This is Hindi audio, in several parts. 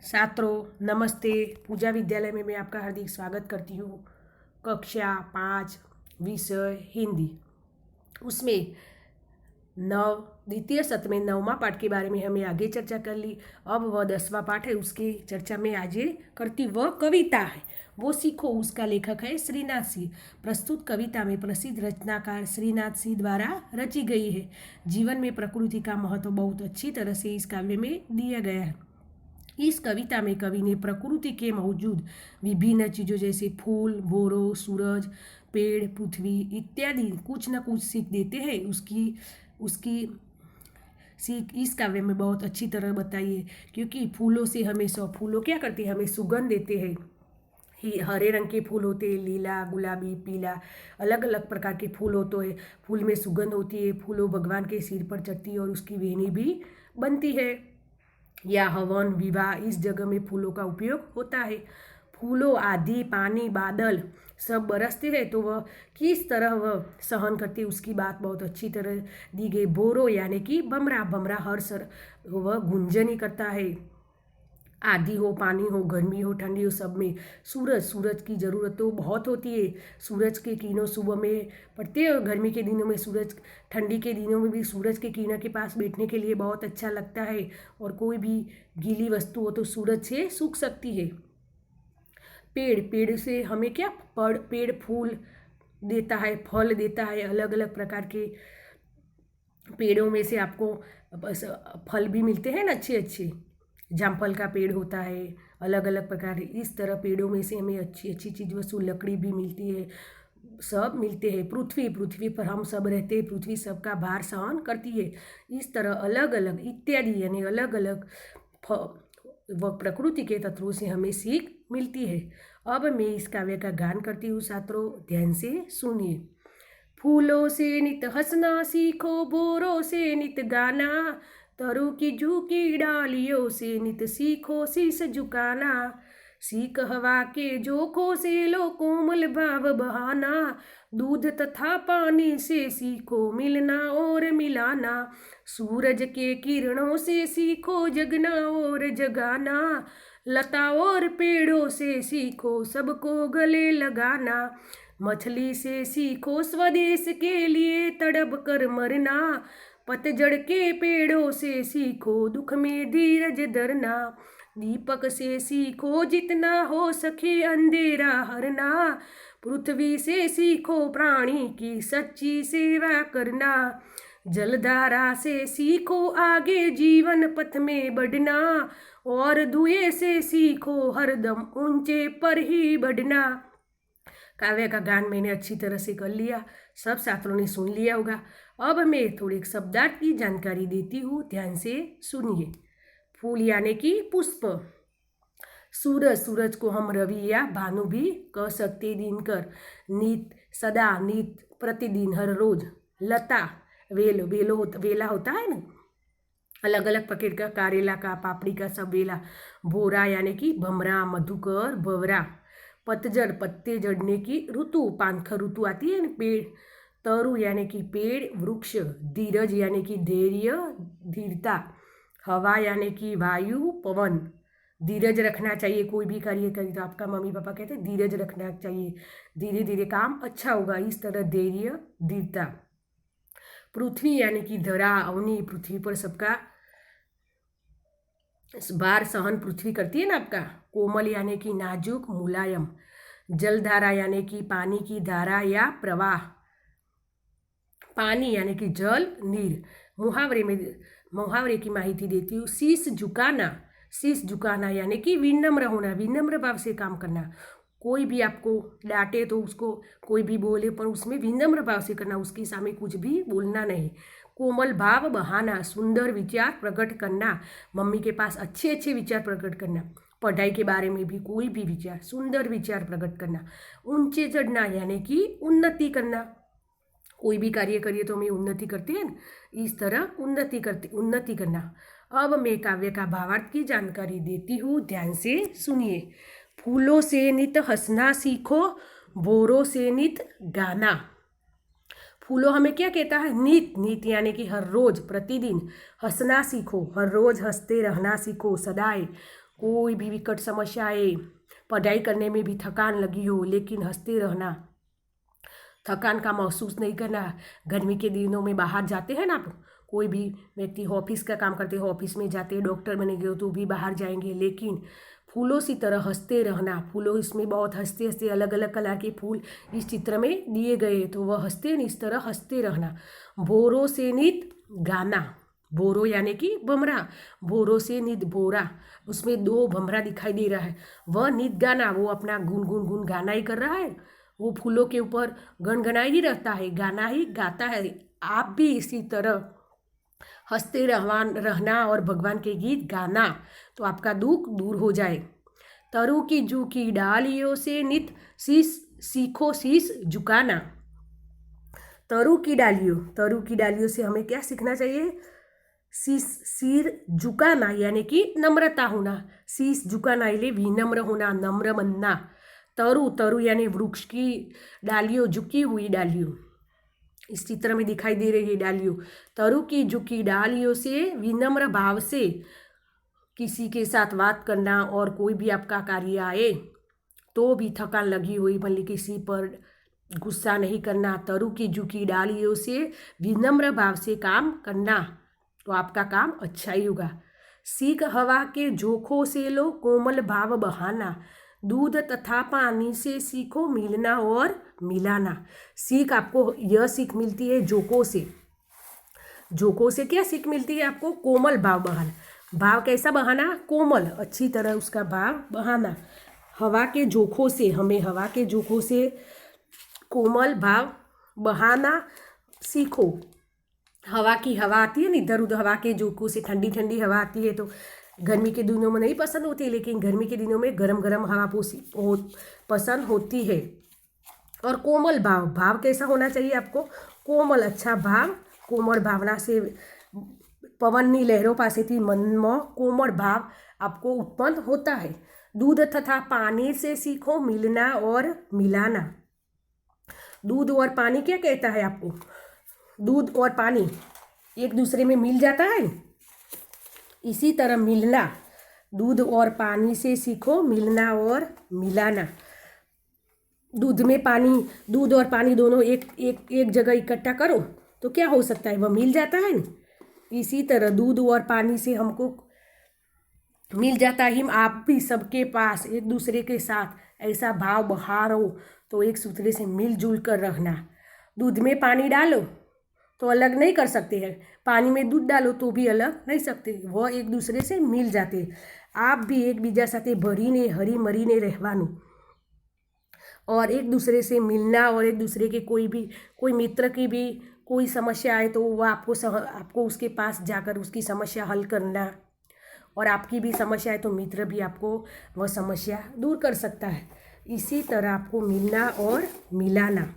छात्रों नमस्ते। पूजा विद्यालय में मैं आपका हार्दिक स्वागत करती हूँ। कक्षा 5 विषय हिंदी, उसमें द्वितीय सत्र में 9वां पाठ के बारे में हमें आगे चर्चा कर ली। अब वह 10वां पाठ है, उसकी चर्चा में आज करती। वह कविता है, वो सीखो। उसका लेखक है श्रीनाथ सिंह। प्रस्तुत कविता में प्रसिद्ध रचनाकार श्रीनाथ सिंह द्वारा रची गई है। जीवन में प्रकृति का महत्व बहुत अच्छी तरह से इस काव्य में दिया गया है। इस कविता में कवि ने प्रकृति के मौजूद विभिन्न चीज़ों जैसे फूल, भौरों, सूरज, पेड़, पृथ्वी इत्यादि कुछ न कुछ सीख देते हैं। उसकी सीख इस काव्य में बहुत अच्छी तरह बताई है, क्योंकि फूलों से फूलों क्या करते हैं, हमें सुगंध देते हैं। हरे रंग के फूल होते हैं, नीला, गुलाबी, पीला, अलग अलग प्रकार के फूल होते हैं। फूल में सुगंध होती है। फूलों भगवान के सिर पर चढ़ती है और उसकी वेणी भी बनती है। या हवन, विवाह, इस जगह में फूलों का उपयोग होता है। फूलों आदि पानी, बादल सब बरसते हैं तो वह किस तरह वह सहन करती है, उसकी बात बहुत अच्छी तरह दी गई। बोरो यानी कि बमरा, बमरा वह गुंजनी करता है। आधी हो, पानी हो, गर्मी हो, ठंडी हो, सब में सूरज की ज़रूरत तो बहुत होती है। सूरज के किरणों सुबह में पड़ते हैं और गर्मी के दिनों में ठंडी के दिनों में भी सूरज के किरणों के पास बैठने के लिए बहुत अच्छा लगता है। और कोई भी गीली वस्तु हो तो सूरज से सूख सकती है। पेड़ से हमें क्या पेड़ फूल देता है, फल देता है। अलग अलग प्रकार के पेड़ों में से आपको फल भी मिलते हैं ना, अच्छे अच्छे। जामफल का पेड़ होता है, अलग अलग प्रकार। इस तरह पेड़ों में से हमें अच्छी अच्छी चीज़ वस्तु, लकड़ी भी मिलती है, सब मिलते हैं। पृथ्वी पर हम सब रहते हैं। पृथ्वी सबका भार सहन करती है। इस तरह अलग अलग इत्यादि यानी अलग अलग वह प्रकृति के तत्वों से हमें सीख मिलती है। अब मैं इस काव्य का गान करती हूँ, छात्रों ध्यान से सुनिए। फूलों से नित हंसना सीखो, बोरों से नित गाना, तरु की झुकी डालियों से नित सीखो शीश झुकाना। सीख हवा के झोंकों से लो कोमल भाव बहाना, दूध तथा पानी से सीखो मिलना और मिलाना। सूरज के किरणों से सीखो जगना और जगाना, लता और पेड़ों से सीखो सबको गले लगाना। मछली से सीखो स्वदेश के लिए तड़प कर मरना, पतझड़ के पेड़ों से सीखो दुख में धीरज धरना। दीपक से सीखो जितना हो सके अंधेरा हरना, पृथ्वी से सीखो प्राणी की सच्ची सेवा करना। जलधारा से सीखो आगे जीवन पथ में बढ़ना, और धुएं से सीखो हरदम ऊंचे पर ही बढ़ना। काव्य का गान मैंने अच्छी तरह से कर लिया, सब छात्रों ने सुन लिया होगा। अब मैं थोड़ी शब्दार्थ की जानकारी देती हूँ, ध्यान से सुनिए। फूल यानी कि पुष्प। सूरज को हम रवि या भानु भी कह सकते, दिनकर, नित सदा, नित प्रतिदिन, हर रोज। लता वेला होता है ना, अलग अलग प्रकार का, कारेला का, पापड़ी का, सब वेला। भोरा यानी कि भमरा, मधुकर, भवरा। पतझड़ पत्ते झड़ने की ऋतु, पानखर ऋतु आती है ना। पेड़, तरु यानी कि पेड़, वृक्ष। धीरज यानी कि धैर्य, धीरता। हवा यानी कि वायु, पवन। धीरज रखना चाहिए, कोई भी कार्य करें तो आपका मम्मी पापा कहते हैं धीरज रखना चाहिए, धीरे धीरे काम अच्छा होगा। इस तरह धैर्य, धीरता। पृथ्वी यानी कि धरा, अवनी, पृथ्वी पर सबका भार सहन पृथ्वी करती है ना आपका। कोमल यानी कि नाजुक, मुलायम। जलधारा यानी कि पानी की धारा या प्रवाह। पानी यानी कि जल, नीर। मुहावरे की माहिती देती हूँ। शीश झुकाना यानी कि विनम्र होना, विनम्र भाव से काम करना। कोई भी आपको डांटे तो उसको, कोई भी बोले पर उसमें विनम्र भाव से करना, उसके सामने कुछ भी बोलना नहीं। कोमल भाव बहाना, सुंदर विचार प्रकट करना, मम्मी के पास अच्छे अच्छे विचार प्रकट करना। पढ़ाई के बारे में भी कोई भी विचार, सुंदर विचार प्रकट करना। ऊंचे चढ़ना यानी कि उन्नति करना, कोई भी कार्य करिए तो हमें उन्नति करते हैं, इस तरह उन्नति करना। अब मैं काव्य का भावार्थ की जानकारी देती हूँ, ध्यान से सुनिए। फूलों से नित हंसना सीखो, बोरों से नित गाना। फूलों हमें क्या कहता है, नित यानी कि हर रोज, प्रतिदिन। हंसना सीखो, हर रोज हंसते रहना सीखो, सदाए। कोई भी विकट समस्या आए, पढ़ाई करने में भी थकान लगी हो, लेकिन हंसते रहना, थकान का महसूस नहीं करना। गर्मी के दिनों में बाहर जाते हैं ना आप, कोई भी व्यक्ति ऑफिस का काम करते हो, ऑफिस में जाते, डॉक्टर बनेंगे हो तो भी बाहर जाएंगे, लेकिन फूलों सी तरह हंसते रहना। फूलों इसमें बहुत हंसते हंसते अलग अलग कलर के फूल इस चित्र में दिए गए, तो वह हंसते इस तरह हंसते रहना। बोरो से नित गाना, बोरो यानी कि भमरा, बोरो से नित बोरा, उसमें दो भमरा दिखाई दे रहा है। वह नित गाना, वो अपना गुन गुन गुन गाना ही कर रहा है, वो फूलों के ऊपर गनगना ही रहता है, गाना ही गाता है। आप भी इसी तरह हंसते रहना और भगवान के गीत गाना, तो आपका दुख दूर हो जाए। तरु की जू की डालियों से नित सीखो शीश झुकाना। तरु की डालियों से हमें क्या सीखना चाहिए? सिर झुकाना यानी कि नम्रता होना, शीश झुकाना यानी विनम्र होना, नम्र बनना। तरु यानी वृक्ष की डालियों, झुकी हुई डालियों, इस चित्र में दिखाई दे रही है डालियों। तरु की झुकी डालियों से विनम्र भाव से किसी के साथ बात करना, और कोई भी आपका कार्य आए तो भी थकान लगी हुई भले किसी पर गुस्सा नहीं करना। तरु की झुकी डालियों से विनम्र भाव से काम करना, तो आपका काम अच्छा ही होगा। सीख हवा के झोंकों से लो कोमल भाव बहाना, दूध तथा पानी से सीखो मिलना और मिलाना। आपको यह सीख मिलती है झोंकों से। झोंकों से क्या सीख मिलती है आपको? कोमल भाव बहाना। भाव कैसा बहाना? कोमल, अच्छी तरह उसका भाव बहाना। हवा के झोंकों से, हमें हवा के झोंकों से कोमल भाव बहाना सीखो। हवा आती है ना इधर उधर, हवा के झोंकों से ठंडी ठंडी हवा आती है, तो गर्मी के दिनों में नहीं पसंद होती, लेकिन गर्मी के दिनों में गरम गरम हवा पसंद होती है। और कोमल भाव कैसा होना चाहिए आपको? कोमल, अच्छा भाव, कोमल भावना से पवननी लहरों पासेथी मनमा कोमल भाव आपको उत्पन्न होता है। दूध तथा पानी से सीखो मिलना और मिलाना। दूध और पानी क्या कहता है आपको? दूध और पानी एक दूसरे में मिल जाता है, इसी तरह मिलना। दूध और पानी से सीखो मिलना और मिलाना। दूध और पानी दोनों एक जगह इकट्ठा करो तो क्या हो सकता है? वह मिल जाता है ना। इसी तरह दूध और पानी से हमको मिल जाता है। आप भी सबके पास एक दूसरे के साथ ऐसा भाव बहारो, तो एक दूसरे से मिलजुल कर रहना। दूध में पानी डालो तो अलग नहीं कर सकते हैं, पानी में दूध डालो तो भी अलग नहीं सकते, वह एक दूसरे से मिल जाते। आप भी एक बीजा साथे भरीने हरी मरीने रहवानुं और एक दूसरे से मिलना, और एक दूसरे के कोई मित्र की भी कोई समस्या आए तो वह आपको उसके पास जाकर उसकी समस्या हल करना, और आपकी भी समस्या है तो मित्र भी आपको वह समस्या दूर कर सकता है। इसी तरह आपको मिलना और मिलाना।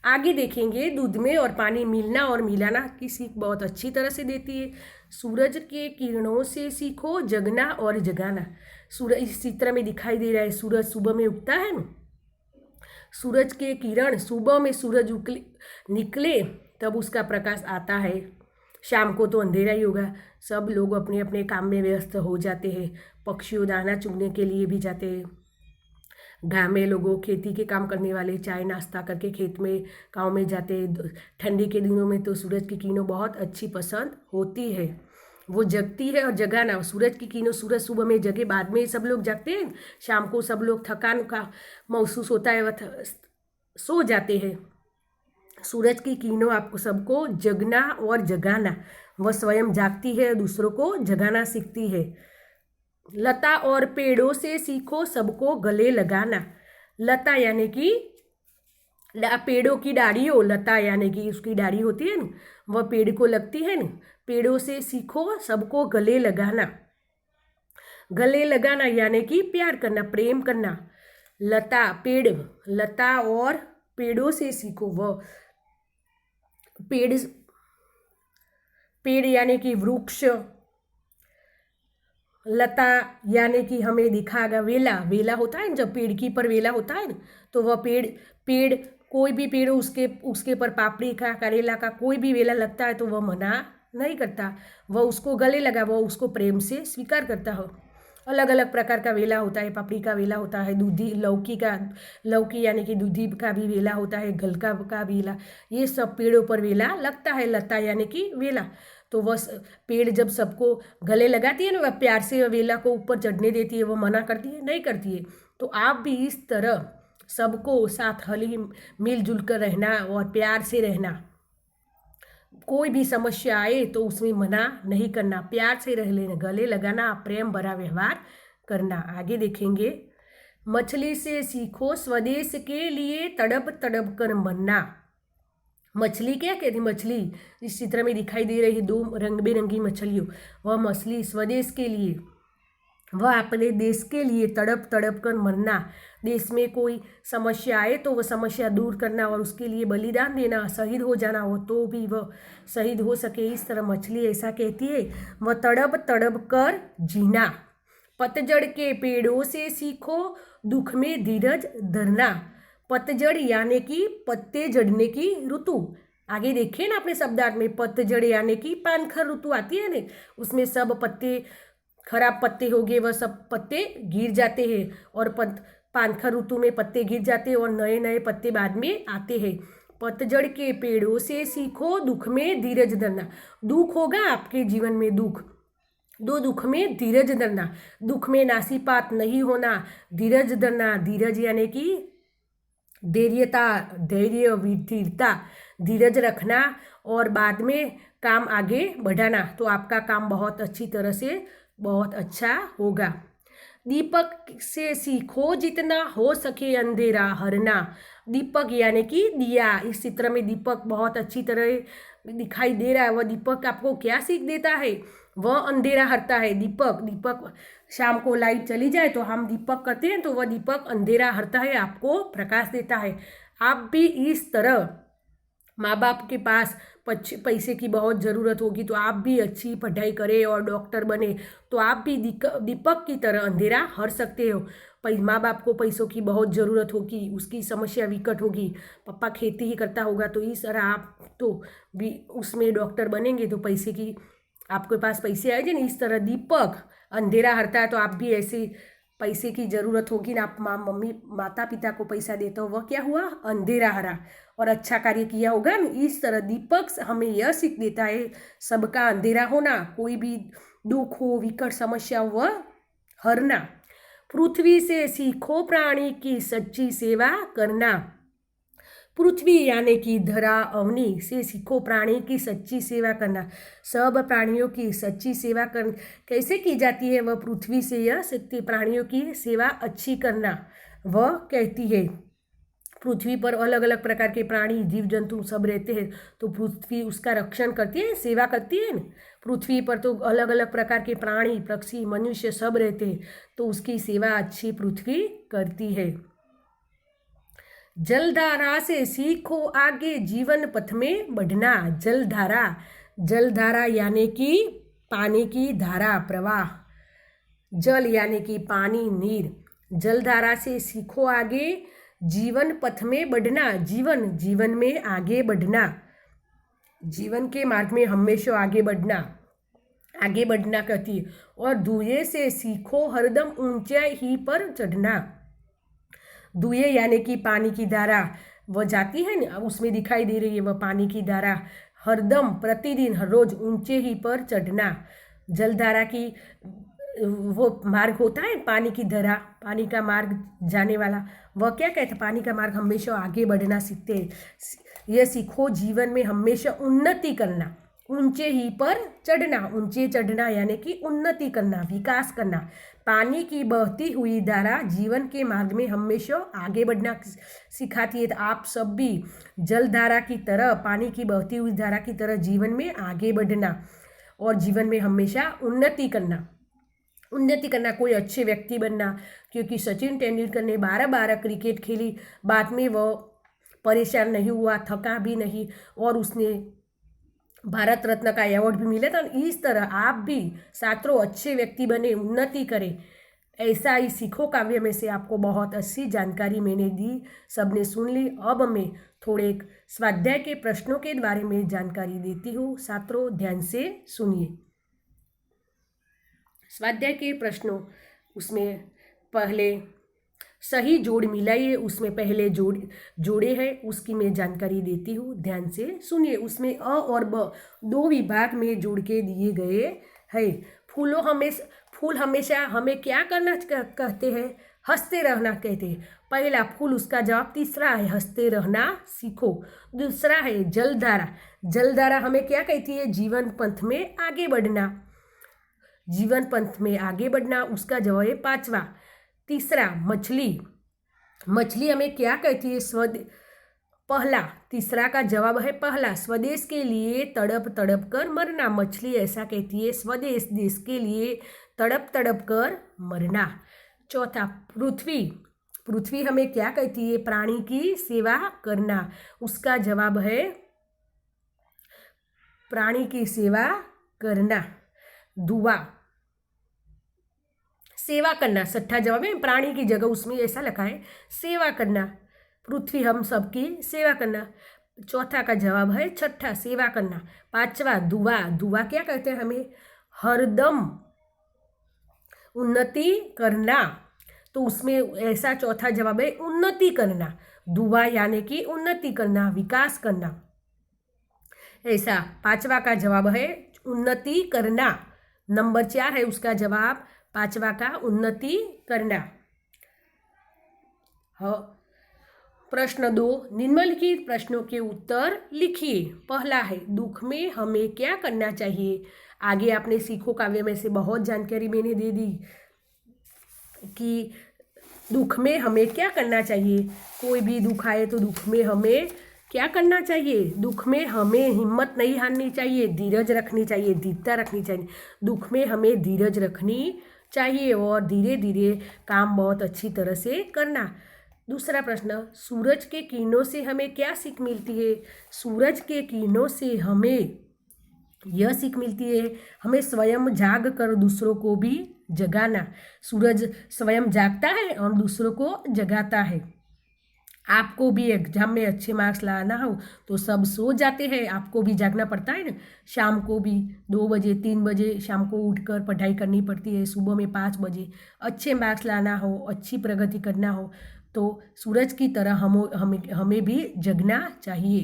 आगे देखेंगे दूध में और पानी मिलना और मिलाना की सीख बहुत अच्छी तरह से देती है। सूरज के किरणों से सीखो जगना और जगाना। सूरज इस चित्र में दिखाई दे रहा है, सूरज सुबह में उगता है ना, सूरज के किरण सुबह में सूरज निकले तब उसका प्रकाश आता है, शाम को तो अंधेरा ही होगा। सब लोग अपने अपने काम में व्यस्त हो जाते हैं, पक्षियों दाना चुगने के लिए भी जाते हैं, गाँव में लोगों खेती के काम करने वाले चाय नाश्ता करके खेत में गाँव में जाते हैं। ठंडी के दिनों में तो सूरज की किरणें बहुत अच्छी पसंद होती है, वो जगती है और जगाना। सूरज की किरणें सूरज सुबह में जगे, बाद में सब लोग जगते हैं, शाम को सब लोग थकान का महसूस होता है, वह सो जाते हैं। सूरज की किरणें आपको सबको जगना और जगाना, वह स्वयं जागती है, दूसरों को जगाना सीखती है। लता और पेड़ों से सीखो सबको गले लगाना। लता यानी कि पेड़ों की डालियों, लता यानी कि उसकी डाली होती है ना, वह पेड़ को लगती है ना। पेड़ों से सीखो सबको गले लगाना। गले लगाना यानी कि प्यार करना, प्रेम करना। लता और पेड़ों से सीखो, वह पेड़ यानी कि वृक्ष, लता यानी कि हमें दिखागा वेला होता है ना, जब पेड़ की पर वेला होता है ना, तो वह पेड़ कोई भी पेड़ उसके पर पापड़ी का, करेला का कोई भी वेला लगता है तो वह मना नहीं करता, वह उसको गले लगा, वह उसको प्रेम से स्वीकार करता हो। अलग अलग प्रकार का वेला होता है, पपड़ी का वेला होता है, दूधी लौकी यानी कि दूधी का भी वेला होता है, गलका का वेला, ये सब पेड़ों पर वेला लगता है, लता यानी कि वेला। तो वह पेड़ जब सबको गले लगाती है ना, वह प्यार से वेला को ऊपर चढ़ने देती है, वो मना करती है? नहीं करती है। तो आप भी इस तरह सबको साथ हली मिलजुल कर रहना और प्यार से रहना। कोई भी समस्या आए तो उसमें मना नहीं करना, प्यार से रह लेना, गले लगाना, प्रेम भरा व्यवहार करना। आगे देखेंगे, मछली से सीखो स्वदेश के लिए तड़प तड़प कर मरना। मछली क्या कहती? मछली इस चित्र में दिखाई दे रही है, दो रंग बिरंगी मछलियों, वह मछली स्वदेश के लिए, वह अपने देश के लिए तड़प तड़प कर मरना। देश में कोई समस्या आए तो वह समस्या दूर करना और उसके लिए बलिदान देना, शहीद हो जाना हो तो भी वह शहीद हो सके, इस तरह मछली ऐसा कहती है। वह तड़प तड़प कर जीना। पतझड़ के पेड़ों से सीखो दुख में धीरज धरना। पतझड़ यानी कि पत्ते झड़ने की ऋतु। आगे देखिए ना अपने शब्दार्थ में, पतझड़ यानी कि पानखर ऋतु आती है ना, उसमें सब पत्ते, खराब पत्ते हो गए, वह सब पत्ते गिर जाते हैं और पानखर ऋतु में पत्ते गिर जाते हैं और नए नए पत्ते बाद में आते हैं। पतझड़ के पेड़ों से सीखो दुख में धीरज धरना। दुख होगा आपके जीवन में, दुख में धीरज धरना, दुख में नासीपात नहीं होना, धीरज धरना। धीरज यानी कि धैर्यता, धैर्य, स्थिरता, धीरज रखना और बाद में काम आगे बढ़ाना, तो आपका काम बहुत अच्छी तरह से बहुत अच्छा होगा। दीपक से सीखो जितना हो सके अंधेरा हरना। दीपक यानी कि दिया, इस चित्र में दीपक बहुत अच्छी तरह दिखाई दे रहा है। वह दीपक आपको क्या सीख देता है? वह अंधेरा हरता है। दीपक शाम को लाइट चली जाए तो हम दीपक करते हैं, तो वह दीपक अंधेरा हरता है, आपको प्रकाश देता है। आप भी इस तरह, माँ बाप के पास पैसे की बहुत ज़रूरत होगी तो आप भी अच्छी पढ़ाई करें और डॉक्टर बने, तो आप भी दीपक की तरह अंधेरा हर सकते हो। माँ बाप को पैसों की बहुत ज़रूरत होगी, उसकी समस्या विकट होगी, पापा खेती ही करता होगा, तो इस तरह आप तो भी उसमें डॉक्टर बनेंगे तो पैसे की, आपके पास पैसे आए ना, इस तरह दीपक अंधेरा हरता है, तो आप भी ऐसे पैसे की ज़रूरत होगी ना, आप माता पिता को पैसा देते हो, वह क्या हुआ? अंधेरा हरा और अच्छा कार्य किया होगा ना। इस तरह दीपक हमें यह सीख देता है, सबका अंधेरा होना, कोई भी दुख हो, विकट समस्या हो, वह हरना। पृथ्वी से सीखो प्राणी की सच्ची सेवा करना। पृथ्वी यानी कि धरा अवनी से सीखो प्राणी की सच्ची सेवा करना। सब प्राणियों की सच्ची सेवा कर कैसे की जाती है? वह पृथ्वी से यह सीखती, प्राणियों की सेवा अच्छी करना। वह कहती है पृथ्वी पर अलग अलग प्रकार के प्राणी, जीव जंतु सब रहते हैं, तो पृथ्वी उसका रक्षण करती है, सेवा करती है ना। पृथ्वी पर तो अलग अलग प्रकार के प्राणी, पक्षी, मनुष्य सब रहते हैं, तो उसकी सेवा अच्छी पृथ्वी करती है। जलधारा से सीखो आगे जीवन पथ में बढ़ना। जलधारा यानी कि पानी की धारा, प्रवाह। जल यानी कि पानी, नीर। जलधारा से सीखो आगे जीवन पथ में बढ़ना। जीवन में आगे बढ़ना, जीवन के मार्ग में हमेशा आगे बढ़ना कहती है। और धुएं से सीखो हरदम ऊंचाई ही पर चढ़ना। धुएं यानी कि पानी की धारा, वह जाती है ना, उसमें दिखाई दे रही है वह पानी की धारा, हरदम, प्रतिदिन, हर रोज ऊंचे ही पर चढ़ना। जलधारा की वो मार्ग होता है, पानी की धारा, पानी का मार्ग जाने वाला, वह क्या कहते हैं? पानी का मार्ग हमेशा आगे बढ़ना सीखते हैं। यह सीखो जीवन में हमेशा उन्नति करना, ऊंचे ही पर चढ़ना। ऊंचे चढ़ना यानी कि उन्नति करना, विकास करना। पानी की बहती हुई धारा जीवन के मार्ग में हमेशा आगे बढ़ना सिखाती है। तो आप सब भी जलधारा की तरह, पानी की बहती हुई धारा की तरह जीवन में आगे बढ़ना और जीवन में हमेशा उन्नति करना। कोई अच्छे व्यक्ति बनना, क्योंकि सचिन तेंदुलकर ने 12 क्रिकेट खेली, बाद में वह परेशान नहीं हुआ, थका भी नहीं और उसने भारत रत्न का अवार्ड भी मिला था। इस तरह आप भी छात्रों अच्छे व्यक्ति बने, उन्नति करें, ऐसा ही सीखो काव्य में से आपको बहुत अच्छी जानकारी मैंने दी, सबने सुन ली। अब मैं थोड़े स्वाध्याय के प्रश्नों के बारे में जानकारी देती हूँ, छात्रों ध्यान से सुनिए। स्वाध्याय के प्रश्नों, उसमें पहले सही जोड़ मिलाइए, उसमें पहले जोड़े हैं उसकी मैं जानकारी देती हूँ, ध्यान से सुनिए। उसमें अ और ब दो विभाग में जोड़ के दिए गए हैं। फूल हमेशा हमें क्या करना कहते हैं? हंसते रहना कहते हैं। पहला फूल, उसका जवाब तीसरा है हंसते रहना सीखो। दूसरा है जलधारा, जलधारा हमें क्या कहती है? जीवन पंथ में आगे बढ़ना, जीवन पंथ में आगे बढ़ना, उसका जवाब है पांचवा। तीसरा मछली, मछली हमें क्या कहती है? पहला, तीसरा का जवाब है पहला, स्वदेश के लिए तड़प तड़प कर मरना, मछली ऐसा कहती है स्वदेश, देश के लिए तड़प तड़प कर मरना। चौथा पृथ्वी, पृथ्वी हमें क्या कहती है? प्राणी की सेवा करना, उसका जवाब है प्राणी की सेवा करना। धुआं, सेवा करना, छठा जवाब है, प्राणी की जगह उसमें ऐसा लिखा है सेवा करना, पृथ्वी हम सबकी सेवा करना। चौथा का जवाब है छठा, सेवा करना। पांचवा धुआं, धुआं क्या कहते हैं? हमें हरदम उन्नति करना, तो उसमें ऐसा चौथा जवाब है उन्नति करना। धुआं यानी कि उन्नति करना, विकास करना, ऐसा पांचवा का जवाब है उन्नति करना। नंबर 4 है उसका जवाब, पांचवा का उन्नति करना। हाँ, प्रश्न 2, निम्नलिखित प्रश्नों के उत्तर लिखिए। पहला है दुख में हमें क्या करना चाहिए? आगे आपने सीखो काव्य में से बहुत जानकारी मैंने दे दी कि दुख में हमें क्या करना चाहिए। कोई भी दुख आए तो दुख में हमें क्या करना चाहिए? दुख में हमें हिम्मत नहीं हारनी चाहिए, धीरज रखनी चाहिए, दृढ़ता रखनी चाहिए। दुख में हमें धीरज रखनी चाहिए और धीरे धीरे काम बहुत अच्छी तरह से करना। दूसरा प्रश्न, सूरज के किरणों से हमें क्या सीख मिलती है? सूरज के किरणों से हमें यह सीख मिलती है हमें स्वयं जाग कर दूसरों को भी जगाना। सूरज स्वयं जागता है और दूसरों को जगाता है। आपको भी एग्जाम में अच्छे मार्क्स लाना हो तो सब सो जाते हैं, आपको भी जागना पड़ता है ना। शाम को भी 2 बजे 3 बजे शाम को उठकर पढ़ाई करनी पड़ती है, सुबह में 5 बजे। अच्छे मार्क्स लाना हो, अच्छी प्रगति करना हो तो सूरज की तरह हमें भी जगना चाहिए।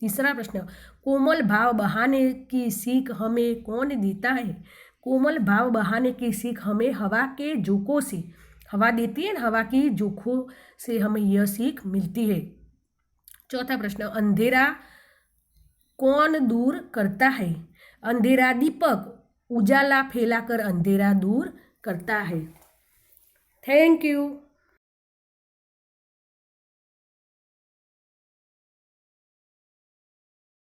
तीसरा प्रश्न, कोमल भाव बहाने की सीख हमें कौन देता है? कोमल भाव बहाने की सीख हमें हवा के झोंकों से, हवा देती है ना, हवा की झोंकों से हमें यह सीख मिलती है। चौथा प्रश्न, अंधेरा कौन दूर करता है? अंधेरा दीपक उजाला फैलाकर अंधेरा दूर करता है। Thank you.